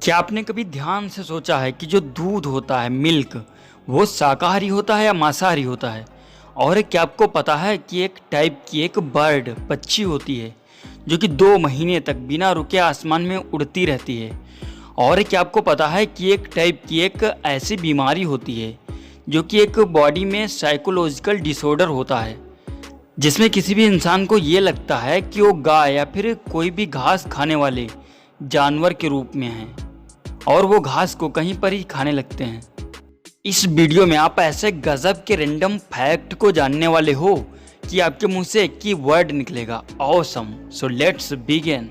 क्या आपने कभी ध्यान से सोचा है कि जो दूध होता है मिल्क वो शाकाहारी होता है या मांसाहारी होता है। और क्या आपको पता है कि एक टाइप की एक बर्ड पक्षी होती है जो कि 2 महीने तक बिना रुके आसमान में उड़ती रहती है। और क्या आपको पता है कि एक टाइप की एक ऐसी बीमारी होती है जो कि एक बॉडी में साइकोलॉजिकल डिसऑर्डर होता है, जिसमें किसी भी इंसान को ये लगता है कि वो गाय या फिर कोई भी घास खाने वाले जानवर के रूप में है और वो घास को कहीं पर ही खाने लगते हैं। इस वीडियो में आप ऐसे गजब के रैंडम फैक्ट को जानने वाले हो कि आपके मुंह से एक ही वर्ड निकलेगा, awesome. So let's begin.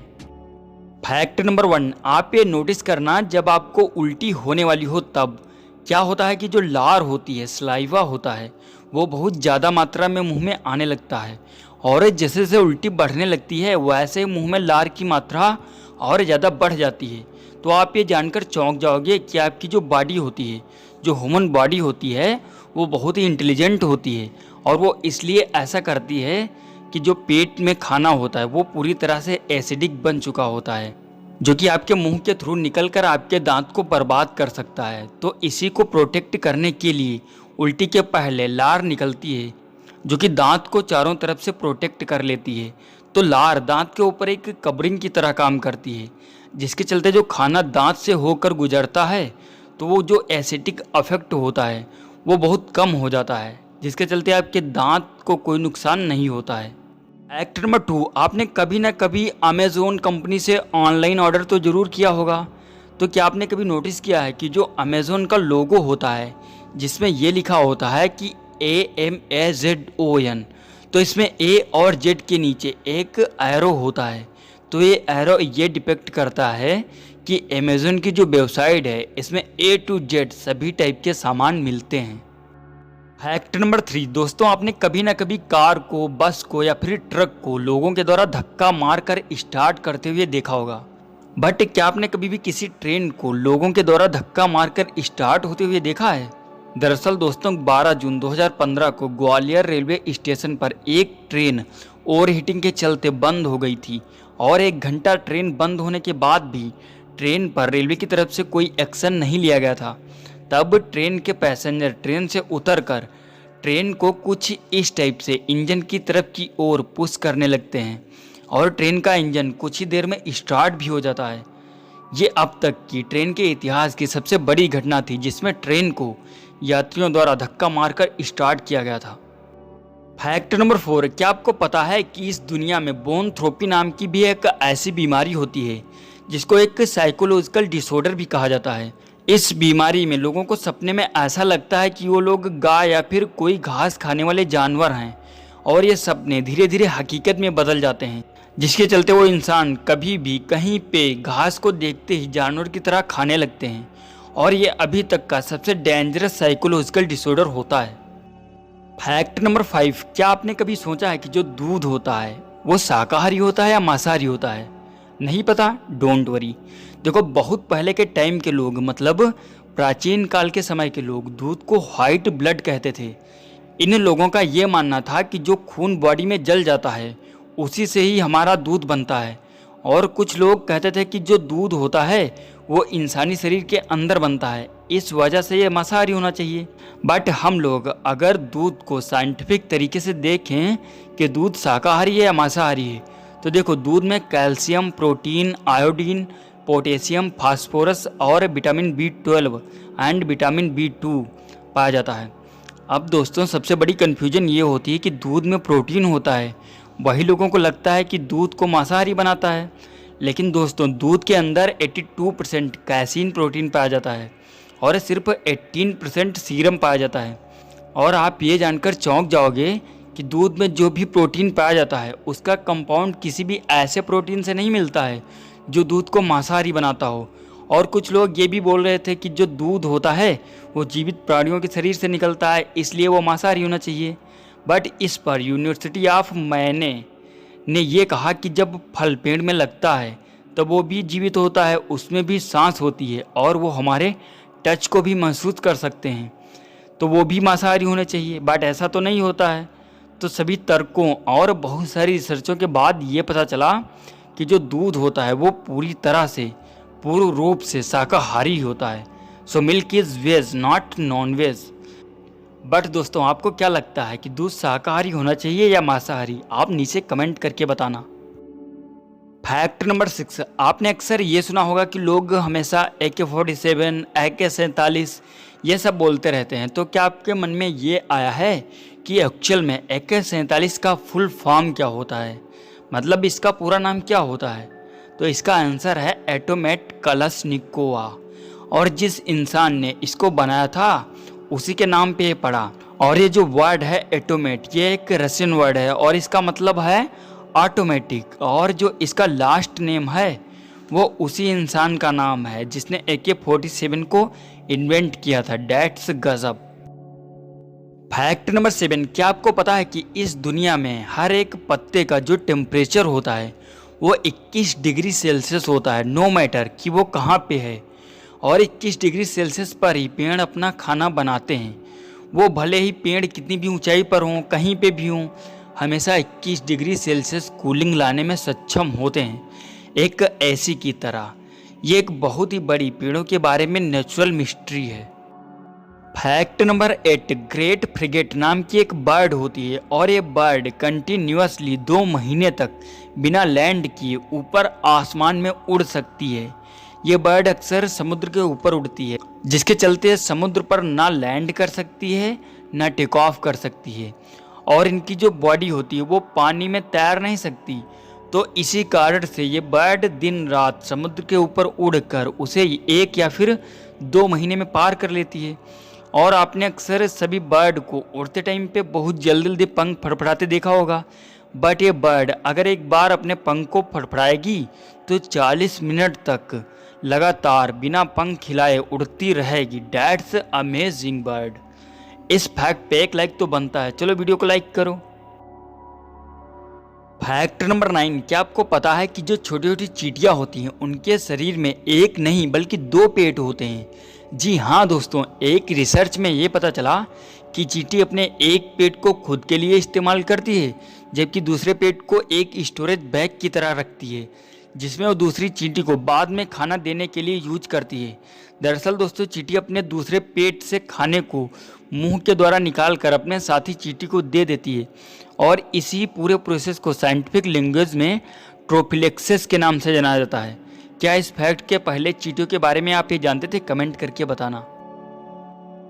Fact number 1, आप ये नोटिस करना जब आपको उल्टी होने वाली हो तब क्या होता है कि जो लार होती है, सलाइवा होता है, वो बहुत ज़्यादा मात्रा में मुंह में आने लगता है और जैसे जैसे उल्टी बढ़ने लगती है वैसे मुंह में लार की मात्रा और ज़्यादा बढ़ जाती है। तो आप ये जानकर चौंक जाओगे कि आपकी जो बॉडी होती है, जो ह्यूमन बॉडी होती है, वो बहुत ही इंटेलिजेंट होती है और वो इसलिए ऐसा करती है कि जो पेट में खाना होता है वो पूरी तरह से एसिडिक बन चुका होता है, जो कि आपके मुंह के थ्रू निकलकर आपके दांत को बर्बाद कर सकता है। तो इसी को प्रोटेक्ट करने के लिए उल्टी के पहले लार निकलती है जो कि दांत को चारों तरफ से प्रोटेक्ट कर लेती है। तो लार दांत के ऊपर एक कवरिंग की तरह काम करती है, जिसके चलते जो खाना दांत से होकर गुजरता है तो वो जो एसिडिक अफेक्ट होता है वो बहुत कम हो जाता है, जिसके चलते आपके दांत को कोई नुकसान नहीं होता है। फैक्ट नंबर 2, आपने कभी ना कभी अमेज़ोन कंपनी से ऑनलाइन ऑर्डर तो ज़रूर किया होगा। तो क्या आपने कभी नोटिस किया है कि जो अमेज़ोन का लोगो होता है जिसमें ये लिखा होता है कि AMAZON, तो इसमें A और Z के नीचे एक एरो होता है। तो ये एरो ये डिपेक्ट करता है कि अमेज़न की जो वेबसाइट है इसमें A to Z सभी टाइप के सामान मिलते हैं। फैक्ट नंबर 3, दोस्तों आपने कभी ना कभी कार को, बस को या फिर ट्रक को लोगों के द्वारा धक्का मारकर स्टार्ट करते हुए देखा होगा। बट क्या आपने कभी भी किसी ट्रेन को लोगों के द्वारा धक्का मारकर स्टार्ट होते हुए देखा है? दरअसल दोस्तों 12 जून 2015 को ग्वालियर रेलवे स्टेशन पर एक ट्रेन ओवरहीटिंग के चलते बंद हो गई थी और 1 घंटा ट्रेन बंद होने के बाद भी ट्रेन पर रेलवे की तरफ से कोई एक्शन नहीं लिया गया था। तब ट्रेन के पैसेंजर ट्रेन से उतरकर ट्रेन को कुछ इस टाइप से इंजन की तरफ की ओर पुश करने लगते हैं और ट्रेन का इंजन कुछ ही देर में स्टार्ट भी हो जाता है। ये अब तक की ट्रेन के इतिहास की सबसे बड़ी घटना थी जिसमें ट्रेन को यात्रियों द्वारा धक्का मारकर स्टार्ट किया गया था। फैक्ट नंबर 4, क्या आपको पता है कि इस दुनिया में बोनथ्रोपी नाम की भी एक ऐसी बीमारी होती है जिसको एक साइकोलॉजिकल डिसऑर्डर भी कहा जाता है। इस बीमारी में लोगों को सपने में ऐसा लगता है कि वो लोग गाय या फिर कोई घास खाने वाले जानवर हैं और ये सपने धीरे धीरे हकीकत में बदल जाते हैं, जिसके चलते वो इंसान कभी भी कहीं पे घास को देखते ही जानवर की तरह खाने लगते हैं और ये अभी तक का सबसे डेंजरस साइकोलॉजिकल डिसऑर्डर होता है। फैक्ट नंबर 5, क्या आपने कभी सोचा है कि जो दूध होता है वो शाकाहारी होता है या मांसाहारी होता है? नहीं पता? Don't worry. देखो बहुत पहले के टाइम के लोग, मतलब प्राचीन काल के समय के लोग, दूध को व्हाइट ब्लड कहते थे। इन लोगों का ये मानना था कि जो खून बॉडी में जल जाता है उसी से ही हमारा दूध बनता है। और कुछ लोग कहते थे कि जो दूध होता है वो इंसानी शरीर के अंदर बनता है, इस वजह से ये मांसाहारी होना चाहिए। बट हम लोग अगर दूध को साइंटिफिक तरीके से देखें कि दूध शाकाहारी है या मांसाहारी है, तो देखो दूध में calcium, protein, iodine, potassium, phosphorus और vitamin B12 and vitamin B2 पाया जाता है। अब दोस्तों सबसे बड़ी कन्फ्यूजन ये होती है कि दूध में प्रोटीन होता है, वही लोगों को लगता है कि दूध को मांसाहारी बनाता है। लेकिन दोस्तों दूध के अंदर 82% कैसीन प्रोटीन पाया जाता है और सिर्फ 18% सीरम पाया जाता है। और आप ये जानकर चौंक जाओगे कि दूध में जो भी प्रोटीन पाया जाता है उसका कंपाउंड किसी भी ऐसे प्रोटीन से नहीं मिलता है जो दूध को मांसाहारी बनाता हो। और कुछ लोग ये भी बोल रहे थे कि जो दूध होता है वो जीवित प्राणियों के शरीर से निकलता है, इसलिए वो मांसाहारी होना चाहिए। बट इस पर यूनिवर्सिटी ऑफ मैने ने ये कहा कि जब फल पेड़ में लगता है तब वो भी जीवित होता है, उसमें भी सांस होती है और वो हमारे टच को भी महसूस कर सकते हैं, तो वो भी मांसाहारी होने चाहिए। बट ऐसा तो नहीं होता है। तो सभी तर्कों और बहुत सारी रिसर्चों के बाद ये पता चला कि जो दूध होता है वो पूरी तरह से पूर्ण रूप से शाकाहारी होता है। So milk is veg not non veg. बट दोस्तों, आपको क्या लगता है कि दूध शाकाहारी होना चाहिए या मांसाहारी? आप नीचे कमेंट करके बताना। फैक्ट नंबर 6, आपने अक्सर ये सुना होगा कि लोग हमेशा AK-47, AK-47 ये सब बोलते रहते हैं। तो क्या आपके मन में ये आया है कि एक्चुअल में AK-47 का फुल फॉर्म क्या होता है, मतलब इसका पूरा नाम क्या होता है? तो इसका आंसर है एटोमेट कलशनिकोवा। और जिस इंसान ने इसको बनाया था उसी के नाम पे ये पड़ा। और ये जो वर्ड है एटोमेट, ये एक रशियन वर्ड है और इसका मतलब है ऑटोमेटिक। और जो इसका लास्ट नेम है वो उसी इंसान का नाम है जिसने AK-47 को इन्वेंट किया था। डेट्स गजब। फैक्ट नंबर 7, क्या आपको पता है कि इस दुनिया में हर एक पत्ते का जो टेम्परेचर होता है वो 21 डिग्री सेल्सियस होता है, नो मैटर कि वो कहाँ पे है। और 21 डिग्री सेल्सियस पर ही पेड़ अपना खाना बनाते हैं। वो भले ही पेड़ कितनी भी ऊंचाई पर हों, कहीं पे भी हों, हमेशा 21 डिग्री सेल्सियस कूलिंग लाने में सक्षम होते हैं, एक एसी की तरह। ये एक बहुत ही बड़ी पेड़ों के बारे में नेचुरल मिस्ट्री है। फैक्ट नंबर 8, ग्रेट फ्रिगेट नाम की एक बर्ड होती है और ये बर्ड कंटिन्यूअसली 2 महीने तक बिना लैंड किए ऊपर आसमान में उड़ सकती है। ये बर्ड अक्सर समुद्र के ऊपर उड़ती है, जिसके चलते समुद्र पर ना लैंड कर सकती है ना टेक ऑफ कर सकती है। और इनकी जो बॉडी होती है वो पानी में तैर नहीं सकती। तो इसी कारण से ये बर्ड दिन रात समुद्र के ऊपर उड़कर उसे 1 या फिर 2 महीने में पार कर लेती है। और आपने अक्सर सभी बर्ड को उड़ते टाइम पे बहुत जल्दी जल्दी पंख फड़फड़ाते देखा होगा। बट ये बर्ड अगर एक बार अपने पंख को फड़फड़ाएगी तो 40 मिनट तक लगातार बिना पंख हिलाए उड़ती रहेगी। That's amazing bird. इस फैक्ट पे एक लाइक तो बनता है, चलो वीडियो को लाइक करो। फैक्ट नंबर 9, क्या आपको पता है कि जो छोटी छोटी चींटियां होती हैं उनके शरीर में एक नहीं बल्कि 2 पेट होते हैं? जी हाँ दोस्तों, एक रिसर्च में ये पता चला कि चींटी अपने एक पेट को खुद के लिए इस्तेमाल करती है, जबकि दूसरे पेट को एक स्टोरेज बैग की तरह रखती है, जिसमें वो दूसरी चींटी को बाद में खाना देने के लिए यूज करती है। दरअसल दोस्तों, चींटी अपने दूसरे पेट से खाने को मुंह के द्वारा निकाल कर अपने साथी चींटी को दे देती है। और इसी पूरे प्रोसेस को साइंटिफिक लैंग्वेज में ट्रोफिलेक्सिस के नाम से जाना जाता है। क्या इस फैक्ट के पहले चींटियों के बारे में आप ये जानते थे? कमेंट करके बताना।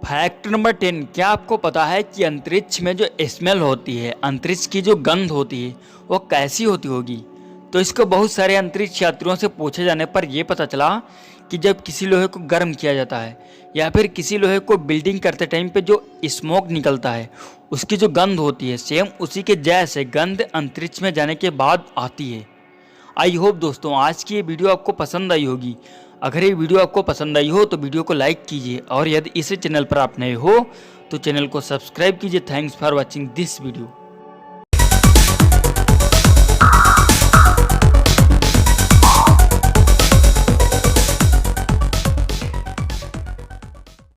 फैक्ट नंबर 10, क्या आपको पता है कि अंतरिक्ष में जो स्मेल होती है, अंतरिक्ष की जो गंध होती है वो कैसी होती होगी? तो इसको बहुत सारे अंतरिक्ष यात्रियों से पूछे जाने पर यह पता चला कि जब किसी लोहे को गर्म किया जाता है या फिर किसी लोहे को बिल्डिंग करते टाइम पे जो स्मोक निकलता है उसकी जो गंध होती है, सेम उसी के जैसे गंध अंतरिक्ष में जाने के बाद आती है। आई होप दोस्तों आज की ये वीडियो आपको पसंद आई होगी। अगर ये वीडियो आपको पसंद आई हो तो वीडियो को लाइक कीजिए और यदि इस चैनल पर आप नए हो तो चैनल को सब्सक्राइब कीजिए। Thanks for watching this video.